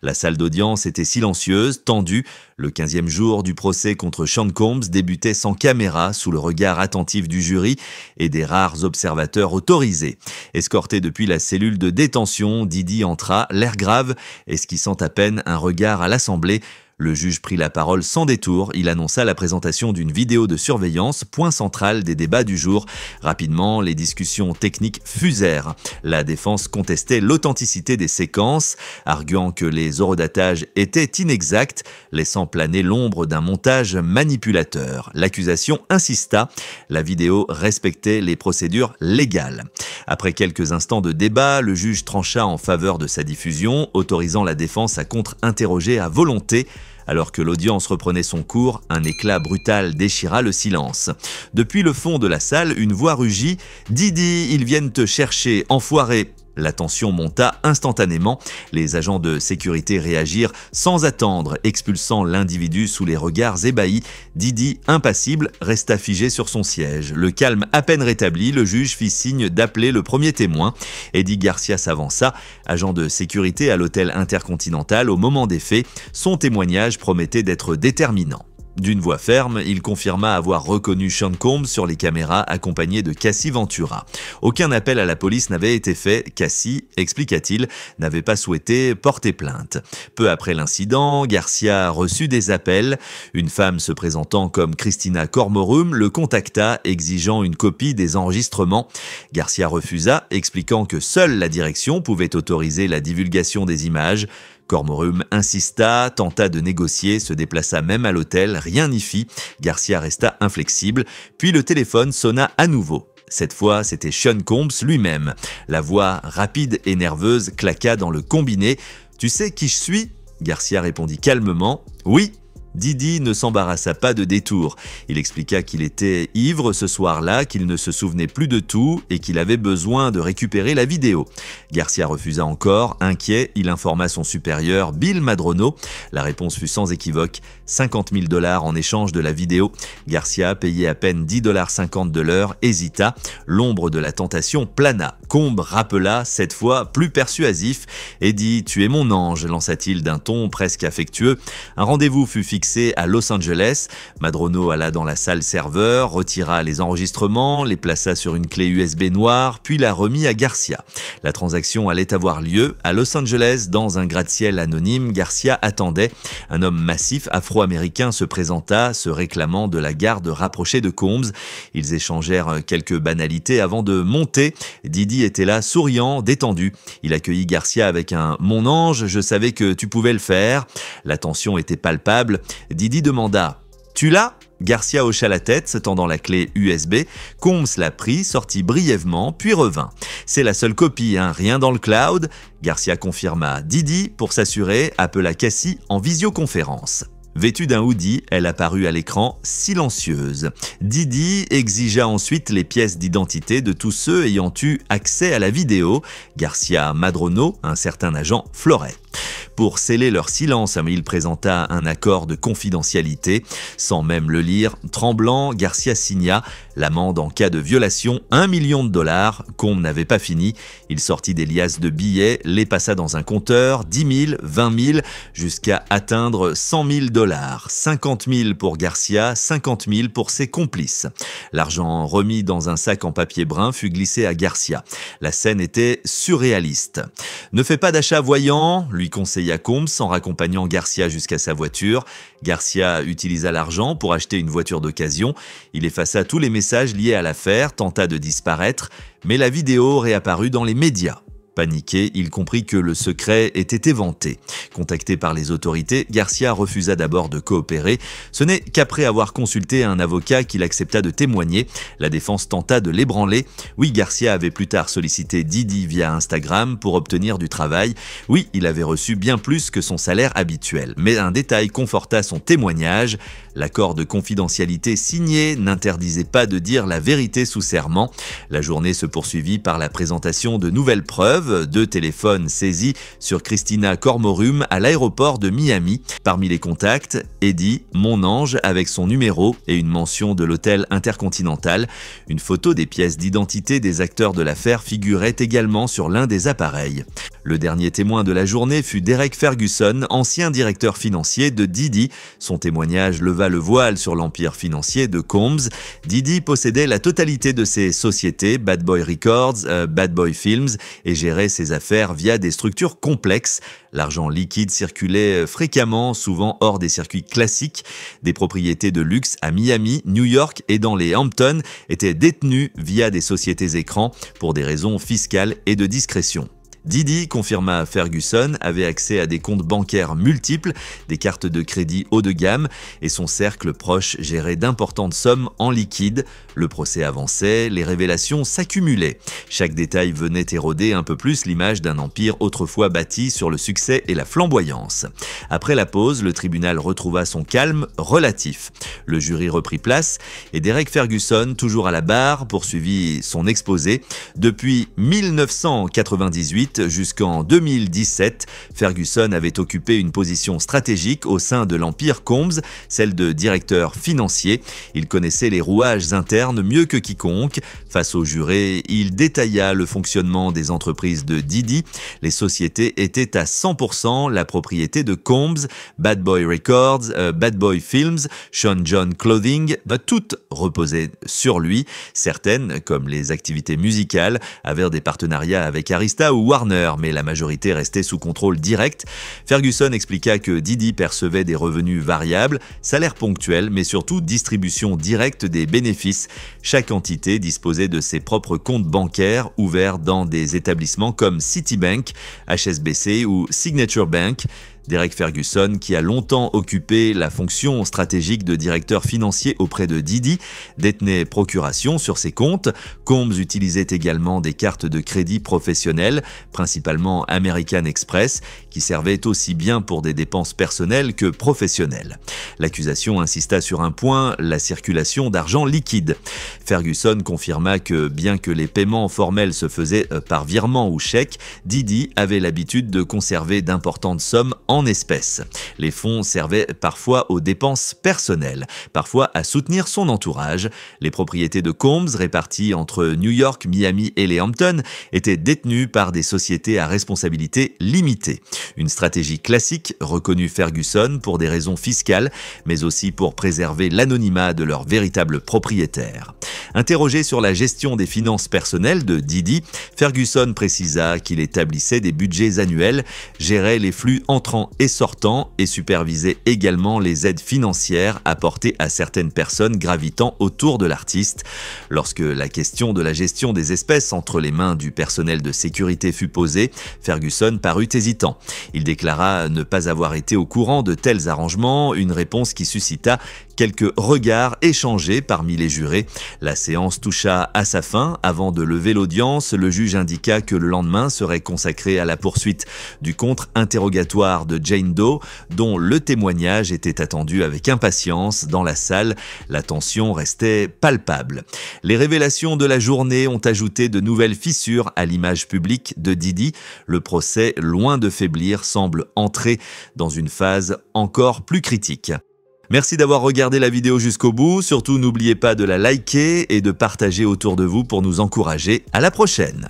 La salle d'audience était silencieuse, tendue. Le 15e jour du procès contre Sean Combs débutait sans caméra, sous le regard attentif du jury et des rares observateurs autorisés. Escorté depuis la cellule de détention, Didi entra, l'air grave, esquissant à peine un regard à l'Assemblée. Le juge prit la parole sans détour. Il annonça la présentation d'une vidéo de surveillance, point central des débats du jour. Rapidement, les discussions techniques fusèrent. La défense contestait l'authenticité des séquences, arguant que les horodatages étaient inexacts, laissant planer l'ombre d'un montage manipulateur. L'accusation insista. La vidéo respectait les procédures légales. Après quelques instants de débat, le juge trancha en faveur de sa diffusion, autorisant la défense à contre-interroger à volonté. Alors que l'audience reprenait son cours, un éclat brutal déchira le silence. Depuis le fond de la salle, une voix rugit « Didi, ils viennent te chercher, enfoiré !» La tension monta instantanément. Les agents de sécurité réagirent sans attendre, expulsant l'individu sous les regards ébahis. Didi, impassible, resta figé sur son siège. Le calme à peine rétabli, le juge fit signe d'appeler le premier témoin. Eddie Garcia s'avança, agent de sécurité à l'hôtel Intercontinental au moment des faits. Son témoignage promettait d'être déterminant. D'une voix ferme, il confirma avoir reconnu Sean Combs sur les caméras accompagné de Cassie Ventura. Aucun appel à la police n'avait été fait. Cassie, expliqua-t-il, n'avait pas souhaité porter plainte. Peu après l'incident, Garcia reçut des appels. Une femme se présentant comme Christina Cormorum le contacta, exigeant une copie des enregistrements. Garcia refusa, expliquant que seule la direction pouvait autoriser la divulgation des images. Cormorum insista, tenta de négocier, se déplaça même à l'hôtel, rien n'y fit. Garcia resta inflexible, puis le téléphone sonna à nouveau. Cette fois, c'était Sean Combs lui-même. La voix rapide et nerveuse claqua dans le combiné. « Tu sais qui je suis ?» Garcia répondit calmement. « Oui !» Didi ne s'embarrassa pas de détour. Il expliqua qu'il était ivre ce soir-là, qu'il ne se souvenait plus de tout et qu'il avait besoin de récupérer la vidéo. Garcia refusa encore. Inquiet, il informa son supérieur, Bill Madrono. La réponse fut sans équivoque. 50 000 $ en échange de la vidéo. Garcia, payé à peine 10,50 $ de l'heure, hésita. L'ombre de la tentation plana. Combs rappela, cette fois plus persuasif. « Eddie, tu es mon ange », lança-t-il d'un ton presque affectueux. Un rendez-vous fut fixé à Los Angeles. Madrono alla dans la salle serveur, retira les enregistrements, les plaça sur une clé USB noire, puis la remit à Garcia. La transaction allait avoir lieu à Los Angeles dans un gratte-ciel anonyme. Garcia attendait. Un homme massif afro-américain se présenta, se réclamant de la garde rapprochée de Combs. Ils échangèrent quelques banalités avant de monter. Didi était là, souriant, détendu. Il accueillit Garcia avec un « Mon ange, je savais que tu pouvais le faire ». La tension était palpable. Didi demanda « Tu l'as ?» Garcia hocha la tête, se tendant la clé USB. Combs la prit, sortit brièvement, puis revint. « C'est la seule copie, hein, rien dans le cloud ?» Garcia confirma. Didi, pour s'assurer, appela Cassie en visioconférence. Vêtue d'un hoodie, elle apparut à l'écran silencieuse. Didi exigea ensuite les pièces d'identité de tous ceux ayant eu accès à la vidéo. Garcia Madrono, un certain agent, fleurait. Pour sceller leur silence, il présenta un accord de confidentialité. Sans même le lire, tremblant, Garcia signa l'amende en cas de violation, 1 million $. Combs n'avait pas fini. Il sortit des liasses de billets, les passa dans un compteur, 10 000, 20 000, jusqu'à atteindre 100 000 $. 50 000 pour Garcia, 50 000 pour ses complices. L'argent remis dans un sac en papier brun fut glissé à Garcia. La scène était surréaliste. « Ne fais pas d'achat voyant », lui conseilla Combs en raccompagnant Garcia jusqu'à sa voiture. Garcia utilisa l'argent pour acheter une voiture d'occasion. Il effaça tous les messages liés à l'affaire, tenta de disparaître, mais la vidéo réapparut dans les médias. Paniqué, il comprit que le secret était éventé. Contacté par les autorités, Garcia refusa d'abord de coopérer. Ce n'est qu'après avoir consulté un avocat qu'il accepta de témoigner. La défense tenta de l'ébranler. Oui, Garcia avait plus tard sollicité Didi via Instagram pour obtenir du travail. Oui, il avait reçu bien plus que son salaire habituel. Mais un détail conforta son témoignage. L'accord de confidentialité signé n'interdisait pas de dire la vérité sous serment. La journée se poursuivit par la présentation de nouvelles preuves. 2 téléphones saisis sur Christina Cormorum à l'aéroport de Miami. Parmi les contacts, Eddie, mon ange, avec son numéro et une mention de l'hôtel Intercontinental. Une photo des pièces d'identité des acteurs de l'affaire figurait également sur l'un des appareils. Le dernier témoin de la journée fut Derek Ferguson, ancien directeur financier de Diddy. Son témoignage leva le voile sur l'empire financier de Combs. Diddy possédait la totalité de ses sociétés, Bad Boy Records, Bad Boy Films, et gérait ses affaires via des structures complexes. L'argent liquide circulait fréquemment, souvent hors des circuits classiques. Des propriétés de luxe à Miami, New York et dans les Hamptons étaient détenues via des sociétés écrans pour des raisons fiscales et de discrétion. Diddy, confirma Ferguson, avait accès à des comptes bancaires multiples, des cartes de crédit haut de gamme et son cercle proche gérait d'importantes sommes en liquide. Le procès avançait, les révélations s'accumulaient. Chaque détail venait éroder un peu plus l'image d'un empire autrefois bâti sur le succès et la flamboyance. Après la pause, le tribunal retrouva son calme relatif. Le jury reprit place et Derek Ferguson, toujours à la barre, poursuivit son exposé. Depuis 1998, jusqu'en 2017, Ferguson avait occupé une position stratégique au sein de l'empire Combs, celle de directeur financier. Il connaissait les rouages internes mieux que quiconque. Face au juré, il détailla le fonctionnement des entreprises de Diddy. Les sociétés étaient à 100% la propriété de Combs, Bad Boy Records, Bad Boy Films, Sean John Clothing, toutes reposaient sur lui. Certaines, comme les activités musicales, avaient des partenariats avec Arista ou Warner, mais la majorité restait sous contrôle direct. Ferguson expliqua que Diddy percevait des revenus variables, salaires ponctuels, mais surtout distribution directe des bénéfices. Chaque entité disposait de ses propres comptes bancaires ouverts dans des établissements comme Citibank, HSBC ou Signature Bank. Derek Ferguson, qui a longtemps occupé la fonction stratégique de directeur financier auprès de Diddy, détenait procuration sur ses comptes. Combs utilisait également des cartes de crédit professionnelles, principalement American Express, qui servaient aussi bien pour des dépenses personnelles que professionnelles. L'accusation insista sur un point, la circulation d'argent liquide. Ferguson confirma que, bien que les paiements formels se faisaient par virement ou chèque, Diddy avait l'habitude de conserver d'importantes sommes en espèces. Les fonds servaient parfois aux dépenses personnelles, parfois à soutenir son entourage. Les propriétés de Combs, réparties entre New York, Miami et les Hamptons, étaient détenues par des sociétés à responsabilité limitée. Une stratégie classique, reconnue Ferguson pour des raisons fiscales, mais aussi pour préserver l'anonymat de leurs véritables propriétaires. Interrogé sur la gestion des finances personnelles de Diddy, Ferguson précisa qu'il établissait des budgets annuels, gérait les flux entrants et sortants et supervisait également les aides financières apportées à certaines personnes gravitant autour de l'artiste. Lorsque la question de la gestion des espèces entre les mains du personnel de sécurité fut posée, Ferguson parut hésitant. Il déclara ne pas avoir été au courant de tels arrangements, une réponse qui suscita quelques regards échangés parmi les jurés. La séance toucha à sa fin. Avant de lever l'audience, le juge indiqua que le lendemain serait consacré à la poursuite du contre-interrogatoire de Jane Doe, dont le témoignage était attendu avec impatience dans la salle. La tension restait palpable. Les révélations de la journée ont ajouté de nouvelles fissures à l'image publique de Diddy. Le procès, loin de faiblir, semble entrer dans une phase encore plus critique. Merci d'avoir regardé la vidéo jusqu'au bout. Surtout, n'oubliez pas de la liker et de partager autour de vous pour nous encourager. À la prochaine!